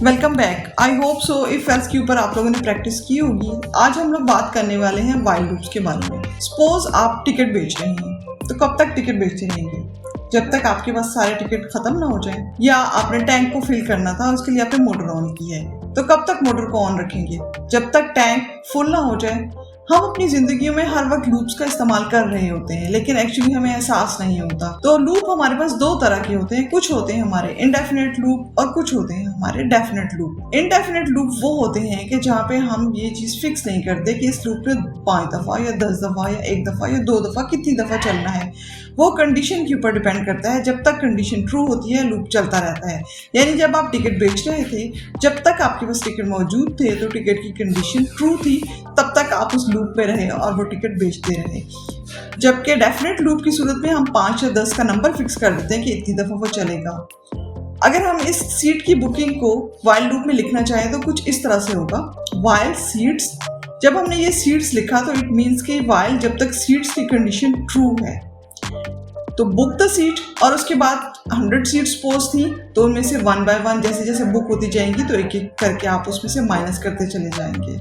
Welcome back. I hope so if else के ऊपर आप लोगों ने प्रैक्टिस की होगी। आज हम लोग बात करने वाले हैं वाइल लूप्स के बारे में। सपोज आप टिकट बेच रहे हैं, तो कब तक टिकट बेचते रहेंगे? जब तक आपके पास सारे टिकट खत्म ना हो जाए, या आपने टैंक को फिल करना था, उसके लिए आपने मोटर ऑन की है, तो कब तक मोटर को ऑन रखेंगे? जब तक टैंक फुल ना हो जाए। हम अपनी जिंदगी में हर वक्त लूप्स का इस्तेमाल कर रहे होते हैं, लेकिन एक्चुअली हमें एहसास नहीं होता। तो लूप हमारे पास दो तरह के होते हैं। कुछ होते हैं हमारे इनडेफिनेट लूप और कुछ होते हैं हमारे डेफिनेट लूप। इनडेफिनेट लूप वो होते हैं कि जहाँ पे हम ये चीज फिक्स नहीं करते कि इस लूप में 5 दफा या 10 दफा या 1 दफा या 2 दफा कितनी दफा चलना है। वो कंडीशन के ऊपर डिपेंड करता है। जब तक कंडीशन ट्रू होती है, लूप चलता रहता है। यानी जब आप टिकट बेच रहे थे, जब तक आपके पास टिकट मौजूद थे तो टिकट की कंडीशन ट्रू थी, तब तक आप उस लूप में रहे और वो टिकट बेचते रहे। जबकि डेफिनेट लूप की सूरत में हम 5 या 10 का नंबर फिक्स कर देते हैं कि इतनी दफा वो चलेगा। अगर हम इस सीट की बुकिंग को वाइल लूप में लिखना चाहें तो कुछ इस तरह से होगा। वाइल सीट्स, जब हमने ये सीट्स लिखा तो इट मीन्स कि वाइल जब तक सीट्स की कंडीशन ट्रू है, तो बुक द सीट, और उसके बाद 100 सीट्स सपोज थी, तो उनमें से 1 बाय 1 जैसे जैसे बुक होती जाएंगी तो एक एक करके आप उसमें से माइनस करते चले जाएंगे।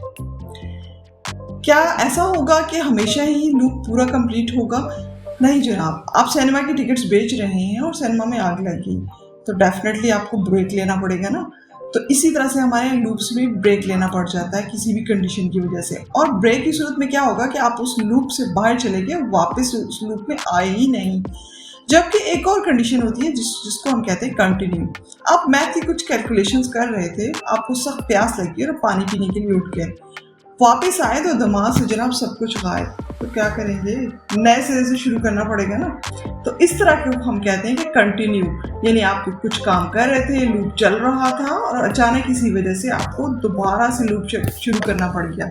क्या ऐसा होगा कि हमेशा ही लूप पूरा कंप्लीट होगा? नहीं जनाब। आप सिनेमा की टिकट्स बेच रहे हैं और सिनेमा में आग लग गई, तो डेफिनेटली आपको ब्रेक लेना पड़ेगा ना। तो इसी तरह से हमारे लूप्स में ब्रेक लेना पड़ जाता है किसी भी कंडीशन की वजह से। और ब्रेक की सूरत में क्या होगा कि आप उस लूप से बाहर चले गए, वापस उस लूप में आए ही नहीं। जबकि एक और कंडीशन होती है जिसको हम कहते हैं कंटिन्यू। आप मैथ की कुछ कैलकुलेशंस कर रहे थे, आपको सख्त प्यास लगी और पानी पीने के लिए उठ गए, वापस आए तो दिमाग से जनाब सब कुछ गायब। तो क्या करेंगे? नए सिरे से शुरू करना पड़ेगा ना। तो इस तरह के हम कहते हैं कि कंटिन्यू, यानी आप कुछ काम कर रहे थे, लूप चल रहा था और अचानक किसी वजह से आपको दोबारा से लूप शुरू करना पड़ गया।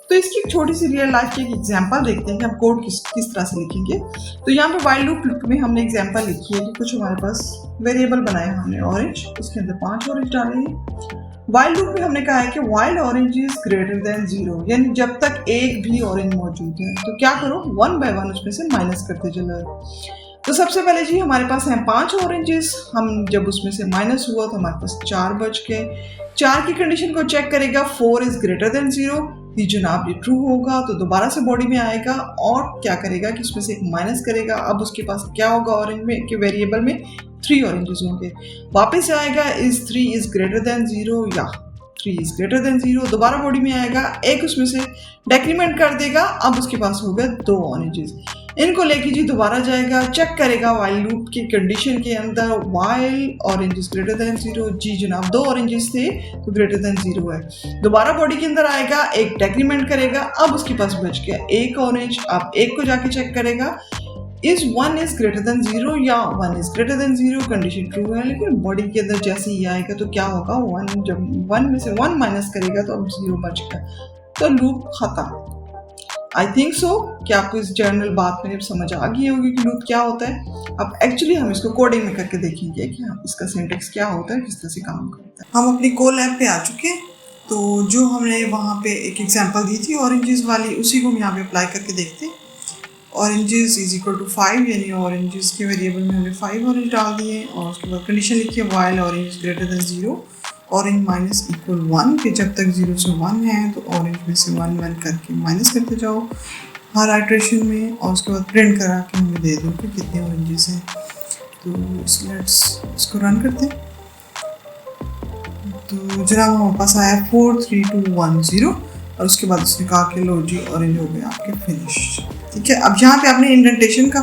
तो इसकी एक छोटी सी रियल लाइफ की एक एग्जांपल देखते हैं कि हम कोड किस तरह से लिखेंगे। तो यहाँ पे वाइल लूप में हमने एग्जांपल लिखी है कि कुछ हमारे पास वेरिएबल बनाया हमने ऑरेंज, उसके अंदर 5 ऑरेंज डाले हैं। वाइल लूप में हमने कहा है कि while orange is greater than 0, यानी जब तक एक भी ऑरेंज मौजूद है तो क्या करो, 1 बाय 1 उसमें से माइनस करते चलो। तो सबसे पहले जी हमारे पास हैं 5 ऑरेंजेस। हम जब उसमें से माइनस हुआ तो हमारे पास 4 बच गए। 4 की कंडीशन को चेक करेगा, 4 इज ग्रेटर देन 0। ये जनाब ये ट्रू होगा तो दोबारा से बॉडी में आएगा और क्या करेगा कि उसमें से एक माइनस करेगा। अब उसके पास क्या होगा, ऑरेंज में के वेरिएबल में 3 ऑरेंजेस होंगे। वापस आएगा, इज 3 इज ग्रेटर देन 0 या 3 इज ग्रेटर देन 0। दोबारा बॉडी में आएगा, एक उसमें से डेक्रीमेंट कर देगा। अब उसके पास हो गया 2 ऑरेंजेस। इनको लेके जी दोबारा जाएगा, चेक करेगा वाइल लूप की कंडीशन के अंदर, while orange is greater than 0। जी जनाब 2 ऑरेंजेस थे तो ग्रेटर देन 0 है। दोबारा बॉडी के अंदर आएगा, एक डेक्रीमेंट करेगा। अब उसके पास बच गया 1 ऑरेंज। अब एक को जाके चेक करेगा, इज 1 इज ग्रेटर देन 0 या 1 is greater than 0। Condition true है, लेकिन बॉडी के अंदर जैसे ही आएगा तो क्या होगा, 1, जब 1 में से 1 माइनस करेगा तो अब 0 बच गया, तो लूप खत्म। आई थिंक सो कि आपको इस जनरल बात में समझ आ गई होगी कि लूप क्या होता है। अब एक्चुअली हम इसको कोडिंग में करके देखेंगे कि हम इसका सिंटेक्स क्या होता है, किस तरह से काम करता है। हम अपनी कोलैब पे आ चुके हैं। तो जो हमने वहाँ पे एक एग्जांपल दी थी ऑरेंजेस वाली, उसी को हम यहाँ पे अप्लाई करके देखते हैं। ऑरेंजेस इज इक्वल टू 5, यानी ऑरेंजेस के वेरिएबल में हमने 5 ऑरेंज डाल दिए और उसके बाद कंडीशन लिखी है while orange greater than 0, orange minus equal 1, कि जब तक 0 से 1 है तो ऑरेंज में से 1 1 करके माइनस करते जाओ हर आइट्रेशन में, और उसके बाद प्रिंट करा के हमें दे दो कि कितने ऑरेंजेस हैं। तो लेट्स इसको रन करते हैं। तो जनाब हमारे पास आया 4 3 2 1 0 और उसके बाद उसने कहा कि लो जी ऑरेंज हो गए आपके फिनिश। ठीक है, अब यहाँ पे आपने इंडेंटेशन का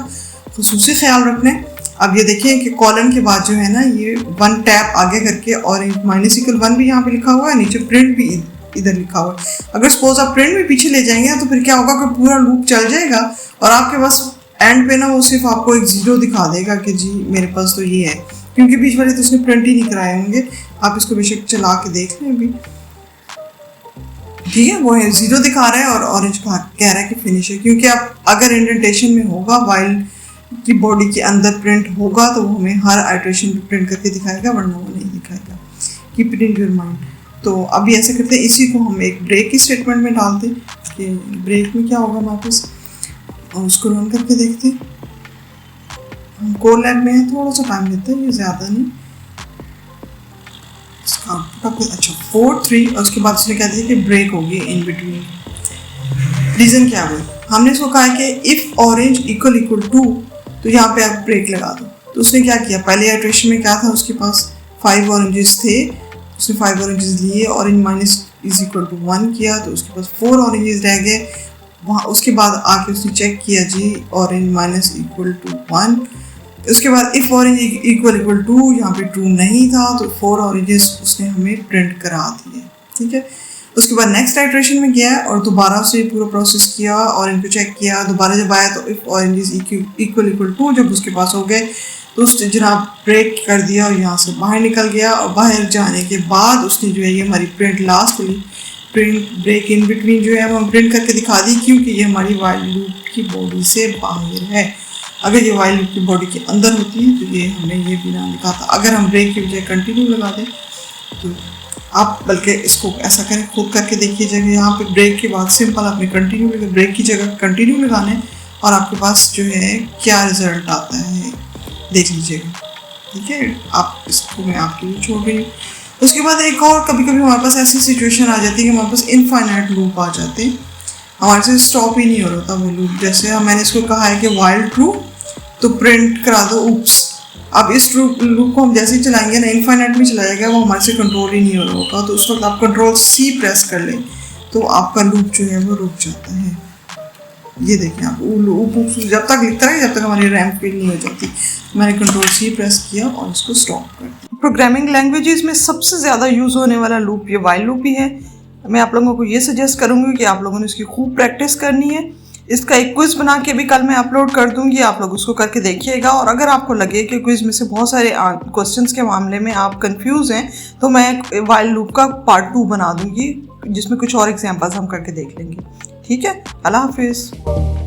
खुसूसी ख्याल रखना है। अब ये देखिए कि कॉलन के बाद जो है ना, ये 1 टैप आगे करके ऑरेंज माइनस इक्वल 1 भी यहाँ पे लिखा हुआ है, नीचे प्रिंट भी इधर लिखा हुआ है। अगर सपोज आप प्रिंट भी पीछे ले जाएंगे तो फिर क्या होगा कि पूरा लूप चल जाएगा और आपके पास एंड पे ना वो सिर्फ आपको एक 0 दिखा देगा कि जी मेरे पास तो ये है, क्योंकि बीच वाले तो उसने प्रिंट ही नहीं कराए होंगे। आप इसको बेशक चला के देख लें अभी। ठीक है, वो है 0 दिखा रहा है और ऑरेंज कह रहा है कि फिनिश है, क्योंकि आप अगर इंडेंटेशन में होगा, वाइल की बॉडी के अंदर प्रिंट होगा तो वो हमें हर आइट्रेशन पे प्रिंट करके दिखाएगा, वरना वो नहीं दिखाएगा। Keep it in your mind. तो अभी ऐसे करते हैं, इसी को हम एक ब्रेक की स्टेटमेंट में डालते हैं कि ब्रेक में क्या होगा वापस, और उसको रन करके देखते हैं। हम कोलैब में है, थोड़ा सा टाइम लेते हैं, ये ज़्यादा नहीं। अच्छा 4 3 और उसके बाद उसने कह दिया कि ब्रेक होगी इन बिटवीन। रीज़न क्या हुआ, हमने इसको कहा कि इफ़ ऑरेंज इक्वल टू, तो यहाँ पे आप ब्रेक लगा दो। तो उसने क्या किया, पहले इटरेशन में क्या था, उसके पास 5 ऑरेंजेस थे, उसने 5 ऑरेंजेस लिए, orange minus is equal to 1 किया, तो उसके पास 4 ऑरेंजेस रह गए। वहाँ उसके बाद आके उसने चेक किया जी ऑरेंज माइनस इक्वल टू 1। उसके बाद इफ़ ऑरेंज इक्वल टू, यहाँ पे ट्रू नहीं था, तो 4 ऑरेंजेस उसने हमें प्रिंट करा दिए। ठीक है, उसके बाद नेक्स्ट आइट्रेशन में गया और दोबारा उसने पूरा प्रोसेस किया और इनको चेक किया। दोबारा जब आया तो if orange is equal to जब उसके पास हो गए तो उसने जनाब ब्रेक कर दिया और यहाँ से बाहर निकल गया। और बाहर जाने के बाद उसने जो है ये हमारी प्रिंट लास्ट वाली प्रिंट ब्रेक इन बिटवीन जो है वो हम प्रिंट करके दिखा दी, क्योंकि ये हमारी वाइल लूप की बॉडी से बाहर है। अगर ये वाइल लूप की बॉडी के अंदर होती है तो ये हमें ये भी ना दिखाता। अगर हम ब्रेक की बजाय कंटिन्यू लगा दें तो आप बल्कि इसको ऐसा करें, खुद करके देखिए। यहाँ पे ब्रेक के बाद सिंपल आपने कंटिन्यू लगा, ब्रेक की जगह कंटिन्यू लगाना है और आपके पास जो है क्या रिजल्ट आता है देख लीजिएगा। ठीक है, आप इसको मैं आपके लिए छोड़ रही हूँ। उसके बाद एक और कभी कभी हमारे पास ऐसी सिचुएशन आ जाती है कि हमारे पास इनफाइनाइट लूप आ जाते हैं, हमारे से स्टॉप ही नहीं हो रहा था वो लूप। जैसे मैंने इसको कहा है कि वाइल ट्रू तो प्रिंट करा दो ऊप्स। अब इस लूप को हम जैसे ही चलाएंगे ना, इनफाइनाइट में चलाया गया, वो हमारे से कंट्रोल ही नहीं हो रहा होगा। तो उस वक्त आप कंट्रोल C प्रेस कर लें तो आपका लूप जो है वो रुक जाता है। ये देखें आप, लूप जब तक लिखता है जब तक हमारी रैम फिल नहीं हो जाती। मैंने कंट्रोल C प्रेस किया और इसको स्टॉप कर दिया। प्रोग्रामिंग लैंग्वेजेस में सबसे ज़्यादा यूज़ होने वाला लूप ये वाइल लूप ही है। मैं आप लोगों को ये सजेस्ट करूँगी कि आप लोगों ने इसकी खूब प्रैक्टिस करनी है। इसका एक क्विज़ बना के भी कल मैं अपलोड कर दूंगी, आप लोग उसको करके देखिएगा। और अगर आपको लगे कि क्विज़ में से बहुत सारे क्वेश्चंस के मामले में आप कंफ्यूज हैं तो मैं वाइल लूप का पार्ट 2 बना दूंगी जिसमें कुछ और एग्जांपल्स हम करके देख लेंगे। ठीक है, अल्लाह हाफिज़।